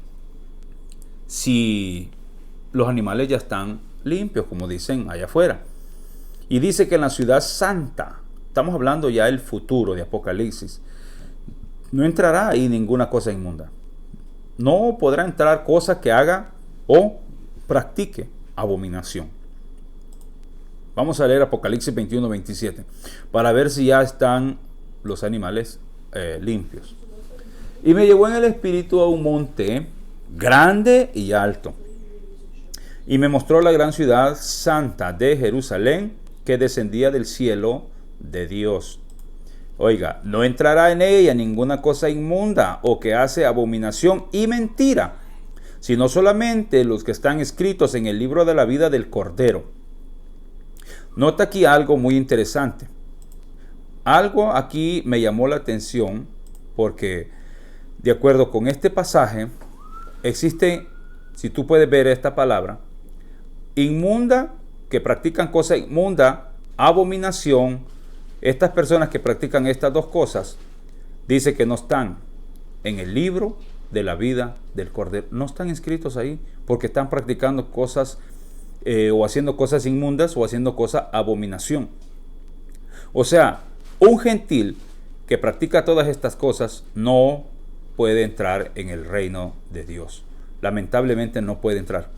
si los animales ya están limpios, como dicen allá afuera. Y dice que en la ciudad santa, estamos hablando ya del futuro de Apocalipsis, no entrará ahí ninguna cosa inmunda. No podrá entrar cosa que haga o practique abominación. Vamos a leer Apocalipsis 21-27 para ver si ya están los animales limpios. Y me llevó en el espíritu a un monte grande y alto, y me mostró la gran ciudad santa de Jerusalén, que descendía del cielo de Dios. Oiga, no entrará en ella ninguna cosa inmunda o que hace abominación y mentira, sino solamente los que están escritos en el libro de la vida del Cordero. Nota aquí algo muy interesante. Algo aquí me llamó la atención porque, de acuerdo con este pasaje, existe, si tú puedes ver esta palabra, inmunda, que practican cosa inmunda, abominación. Estas personas que practican estas dos cosas, dice que no están en el libro de la vida del Cordero. No están inscritos ahí porque están practicando cosas o haciendo cosas inmundas o haciendo cosas abominación. O sea, un gentil que practica todas estas cosas no puede entrar en el reino de Dios. Lamentablemente no puede entrar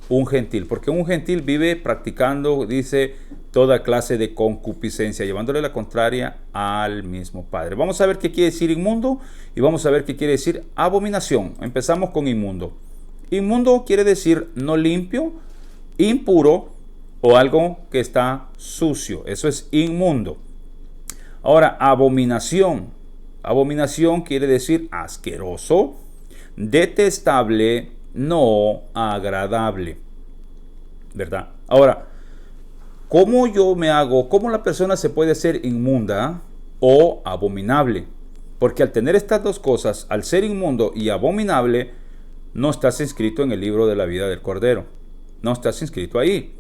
un gentil, porque un gentil vive practicando, dice, toda clase de concupiscencia, llevándole la contraria al mismo Padre. Vamos a ver qué quiere decir inmundo y vamos a ver qué quiere decir abominación. Empezamos con inmundo. Inmundo quiere decir no limpio, impuro o algo que está sucio. Eso es inmundo. Ahora, abominación. Abominación quiere decir asqueroso, detestable, no agradable, ¿verdad? Ahora, ¿cómo la persona se puede hacer inmunda o abominable? Porque al tener estas dos cosas, al ser inmundo y abominable, no estás inscrito en el libro de la vida del Cordero. No estás inscrito ahí.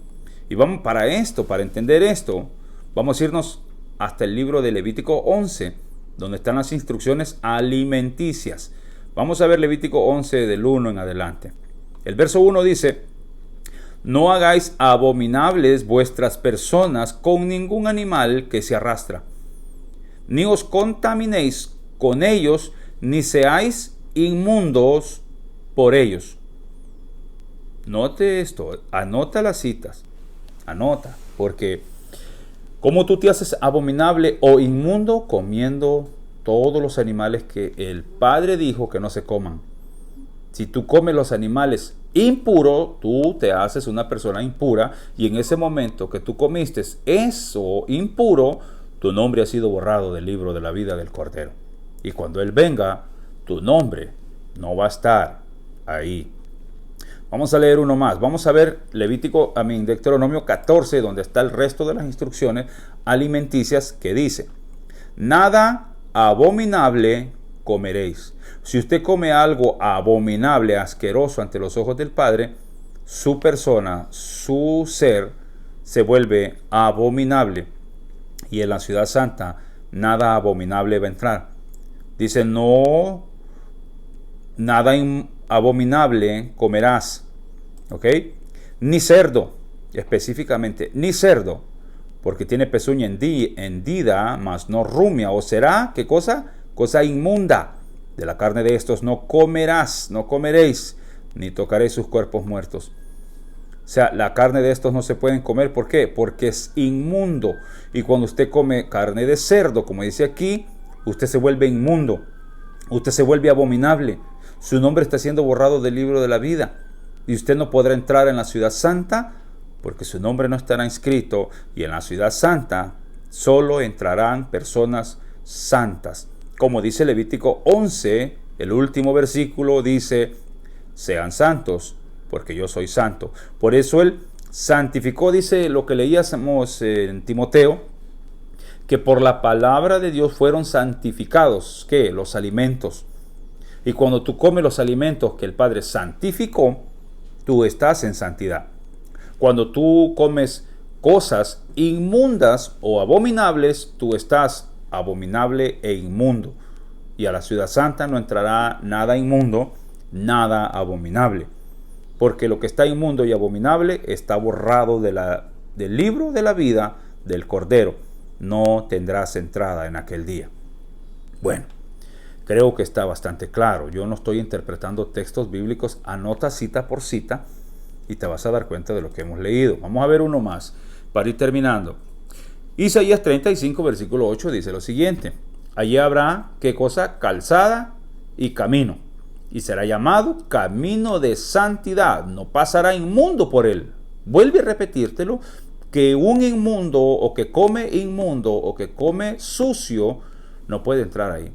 Y vamos para entender esto, vamos a irnos hasta el libro de Levítico 11, donde están las instrucciones alimenticias. Vamos a ver Levítico 11 del 1 en adelante. El verso 1 dice: no hagáis abominables vuestras personas con ningún animal que se arrastra, ni os contaminéis con ellos, ni seáis inmundos por ellos. Note esto, anota las citas, anota, porque ¿cómo tú te haces abominable o inmundo? Comiendo todos los animales que el Padre dijo que no se coman. Si tú comes los animales impuros, tú te haces una persona impura, y en ese momento que tú comiste eso impuro, tu nombre ha sido borrado del libro de la vida del Cordero. Y cuando Él venga, tu nombre no va a estar ahí. Vamos a leer uno más. Vamos a ver Deuteronomio 14, donde está el resto de las instrucciones alimenticias, que dice: nada abominable comeréis. Si usted come algo abominable, asqueroso ante los ojos del Padre, su persona, su ser, se vuelve abominable. Y en la ciudad santa, nada abominable va a entrar. Dice: no, nada abominable comerás. ¿Ok? Ni cerdo, específicamente, ni cerdo, porque tiene pezuña hendida, mas no rumia, o será, ¿qué cosa? Cosa inmunda. De la carne de estos no comerás, no comeréis, ni tocaréis sus cuerpos muertos. O sea, la carne de estos no se pueden comer. ¿Por qué? Porque es inmundo. Y cuando usted come carne de cerdo, como dice aquí, usted se vuelve inmundo. Usted se vuelve abominable. Su nombre está siendo borrado del libro de la vida. Y usted no podrá entrar en la ciudad santa, porque su nombre no estará inscrito. Y en la ciudad santa solo entrarán personas santas. Como dice Levítico 11, el último versículo dice: sean santos, porque yo soy santo. Por eso Él santificó, dice lo que leíamos en Timoteo, que por la palabra de Dios fueron santificados, ¿qué? Los alimentos. Y cuando tú comes los alimentos que el Padre santificó, tú estás en santidad. Cuando tú comes cosas inmundas o abominables, tú estás abominable e inmundo. Y a la ciudad santa no entrará nada inmundo, nada abominable. Porque lo que está inmundo y abominable está borrado del libro de la vida del Cordero. No tendrás entrada en aquel día. Bueno, creo que está bastante claro. Yo no estoy interpretando textos bíblicos. Anota cita por cita y te vas a dar cuenta de lo que hemos leído. Vamos a ver uno más para ir terminando. Isaías 35, versículo 8 dice lo siguiente: allí habrá, ¿qué cosa? Calzada y camino, y será llamado camino de santidad, no pasará inmundo por él. Vuelve a repetírtelo, que un inmundo o que come sucio no puede entrar ahí.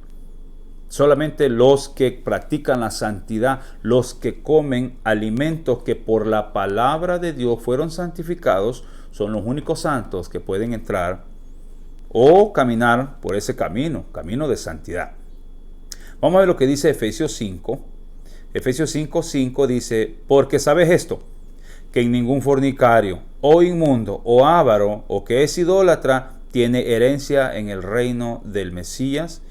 Solamente los que practican la santidad, los que comen alimentos que por la palabra de Dios fueron santificados, son los únicos santos que pueden entrar o caminar por ese camino de santidad. Vamos a ver lo que dice Efesios 5. Efesios 5:5 dice: porque sabes esto, que en ningún fornicario, o inmundo, o avaro, o que es idólatra, tiene herencia en el reino del Mesías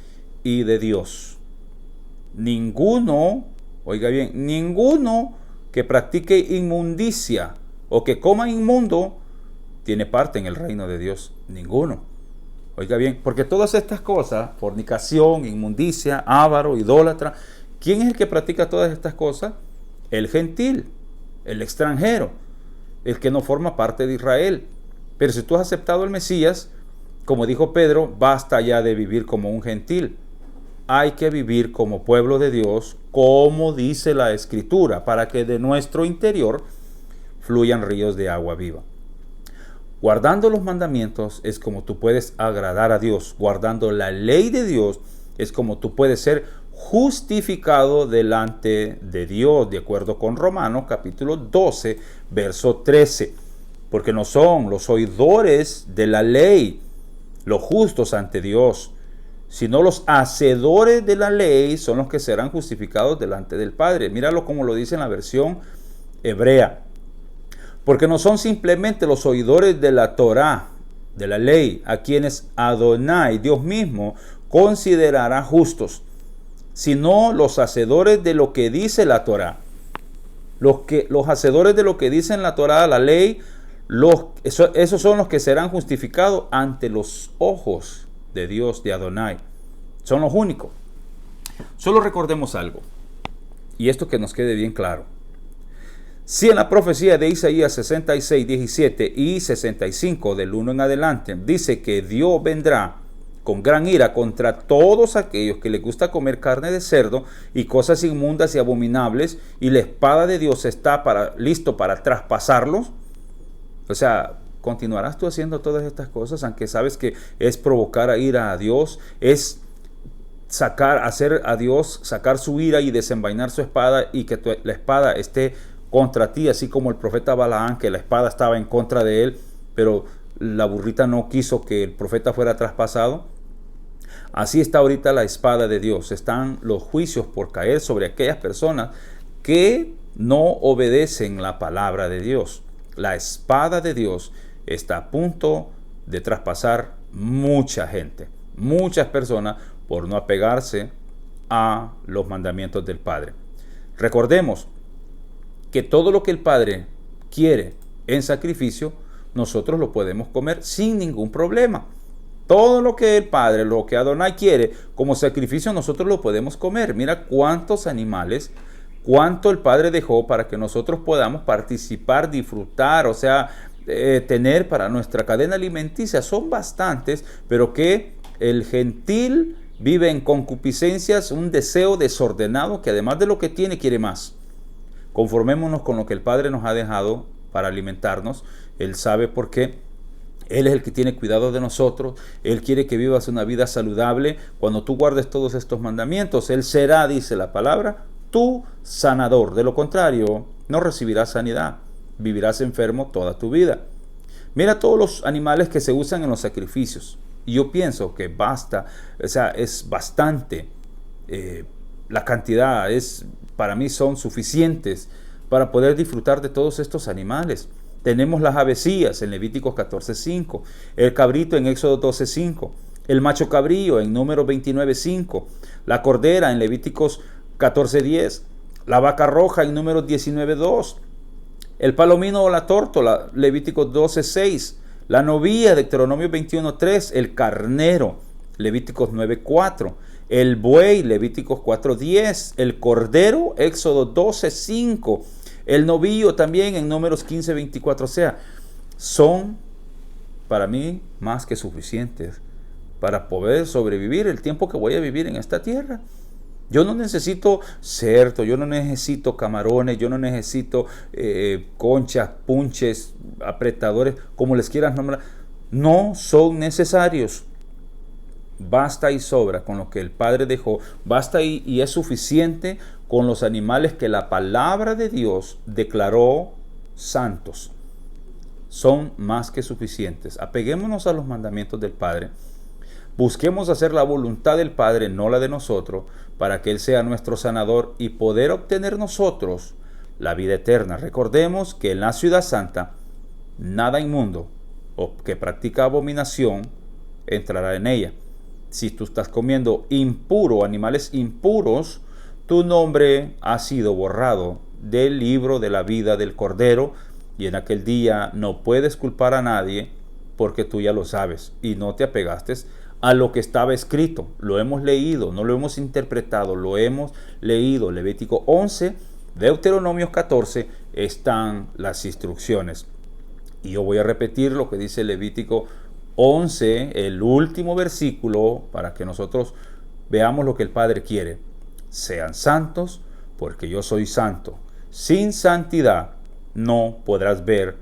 y de Dios. Ninguno, oiga bien, ninguno que practique inmundicia o que coma inmundo tiene parte en el reino de Dios. Ninguno. Oiga bien, porque todas estas cosas, fornicación, inmundicia, avaro, idólatra, ¿quién es el que practica todas estas cosas? El gentil, el extranjero, el que no forma parte de Israel. Pero si tú has aceptado el Mesías, como dijo Pedro, basta ya de vivir como un gentil. Hay que vivir como pueblo de Dios, como dice la Escritura, para que de nuestro interior fluyan ríos de agua viva. Guardando los mandamientos es como tú puedes agradar a Dios. Guardando la ley de Dios es como tú puedes ser justificado delante de Dios, de acuerdo con Romanos capítulo 12, verso 13. Porque no son los oidores de la ley los justos ante Dios, sino los hacedores de la ley son los que serán justificados delante del Padre. Míralo como lo dice en la versión hebrea. Porque no son simplemente los oidores de la Torá, de la ley, a quienes Adonai, Dios mismo, considerará justos, sino los hacedores de lo que dice la Torá. Los hacedores de lo que dice en la Torá, la ley, esos son los que serán justificados ante los ojos de Dios, de Adonai. Son los únicos. Solo recordemos algo, y esto que nos quede bien claro. Si en la profecía de Isaías 66, 17 y 65 del 1 en adelante dice que Dios vendrá con gran ira contra todos aquellos que les gusta comer carne de cerdo y cosas inmundas y abominables, y la espada de Dios está listo para traspasarlos, o sea, ¿continuarás tú haciendo todas estas cosas aunque sabes que es provocar a ira a Dios? Es hacer a Dios sacar su ira y desenvainar su espada, y que la espada esté contra ti, así como el profeta Balaán, que la espada estaba en contra de él, pero la burrita no quiso que el profeta fuera traspasado. Así está ahorita la espada de Dios. Están los juicios por caer sobre aquellas personas que no obedecen la palabra de Dios. La espada de Dios está a punto de traspasar mucha gente, muchas personas, por no apegarse a los mandamientos del Padre. Recordemos que todo lo que el Padre quiere en sacrificio, nosotros lo podemos comer sin ningún problema. Todo lo que el Padre, lo que Adonai quiere como sacrificio, nosotros lo podemos comer. Mira cuántos animales, cuánto el Padre dejó para que nosotros podamos participar, disfrutar, o sea, tener para nuestra cadena alimenticia. Son bastantes, pero que el gentil vive en concupiscencias, un deseo desordenado que además de lo que tiene, quiere más. Conformémonos con lo que el Padre nos ha dejado para alimentarnos. Él sabe por qué. Él es el que tiene cuidado de nosotros. Él quiere que vivas una vida saludable. Cuando tú guardes todos estos mandamientos, Él será, dice la palabra, tu sanador. De lo contrario, no recibirás sanidad. Vivirás enfermo toda tu vida. Mira todos los animales que se usan en los sacrificios. Y yo pienso que basta, o sea, es bastante. La cantidad para mí son suficientes para poder disfrutar de todos estos animales. Tenemos las avecillas en Levíticos 14:5, el cabrito en Éxodo 12:5, el macho cabrío en Números 29:5, la cordera en Levíticos 14:10, la vaca roja en Números 19:2, el palomino o la tórtola, Levíticos 12:6, la novilla, Deuteronomio 21:3, el carnero, Levíticos 9:4, el buey, Levíticos 4:10, el cordero, Éxodo 12:5, el novillo también en Números 15:24. O sea, son para mí más que suficientes para poder sobrevivir el tiempo que voy a vivir en esta tierra. Yo no necesito cerdo, yo no necesito camarones, yo no necesito conchas, punches, apretadores, como les quieras nombrar. No son necesarios. Basta y sobra con lo que el Padre dejó. Basta y es suficiente con los animales que la palabra de Dios declaró santos. Son más que suficientes. Apeguémonos a los mandamientos del Padre. Busquemos hacer la voluntad del Padre, no la de nosotros, para que Él sea nuestro sanador y poder obtener nosotros la vida eterna. Recordemos que en la ciudad santa, nada inmundo o que practica abominación entrará en ella. Si tú estás comiendo impuro, animales impuros, tu nombre ha sido borrado del libro de la vida del Cordero, y en aquel día no puedes culpar a nadie, porque tú ya lo sabes y no te apegaste a lo que estaba escrito. Lo hemos leído, no lo hemos interpretado, lo hemos leído. Levítico 11, Deuteronomio 14 están las instrucciones. Y yo voy a repetir lo que dice Levítico 11, el último versículo, para que nosotros veamos lo que el Padre quiere. Sean santos, porque yo soy santo. Sin santidad no podrás ver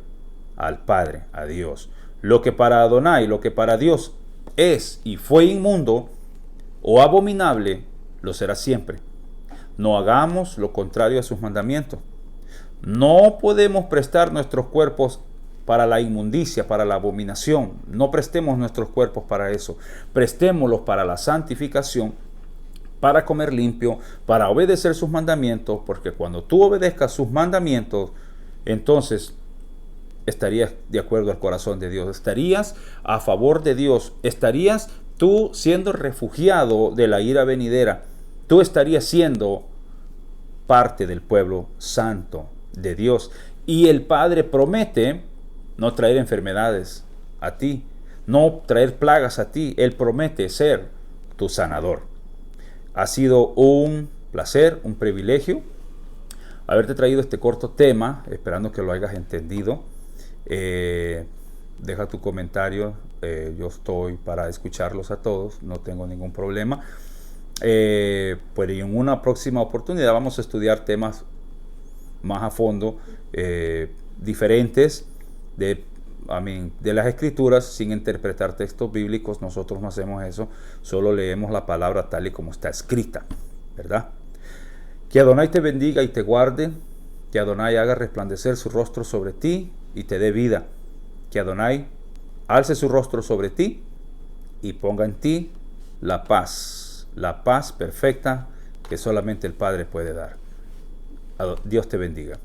al Padre, a Dios. Lo que para Adonai, lo que para Dios es y fue inmundo o abominable, lo será siempre. No hagamos lo contrario a sus mandamientos. No podemos prestar nuestros cuerpos para la inmundicia, para la abominación. No prestemos nuestros cuerpos para eso. Prestémoslos para la santificación, para comer limpio, para obedecer sus mandamientos, porque cuando tú obedezcas sus mandamientos, entonces estarías de acuerdo al corazón de Dios, estarías a favor de Dios, estarías tú siendo refugiado de la ira venidera, tú estarías siendo parte del pueblo santo de Dios. Y el Padre promete no traer enfermedades a ti, no traer plagas a ti. Él promete ser tu sanador. Ha sido un placer, un privilegio haberte traído este corto tema, esperando que lo hayas entendido. Deja tu comentario, yo estoy para escucharlos a todos, no tengo ningún problema. Pues en una próxima oportunidad vamos a estudiar temas más a fondo, diferentes de las escrituras, sin interpretar textos bíblicos. Nosotros no hacemos eso, solo leemos la palabra tal y como está escrita, ¿verdad? Que Adonai te bendiga y te guarde, que Adonai haga resplandecer su rostro sobre ti y te dé vida, que Adonai alce su rostro sobre ti y ponga en ti la paz perfecta que solamente el Padre puede dar. Dios te bendiga.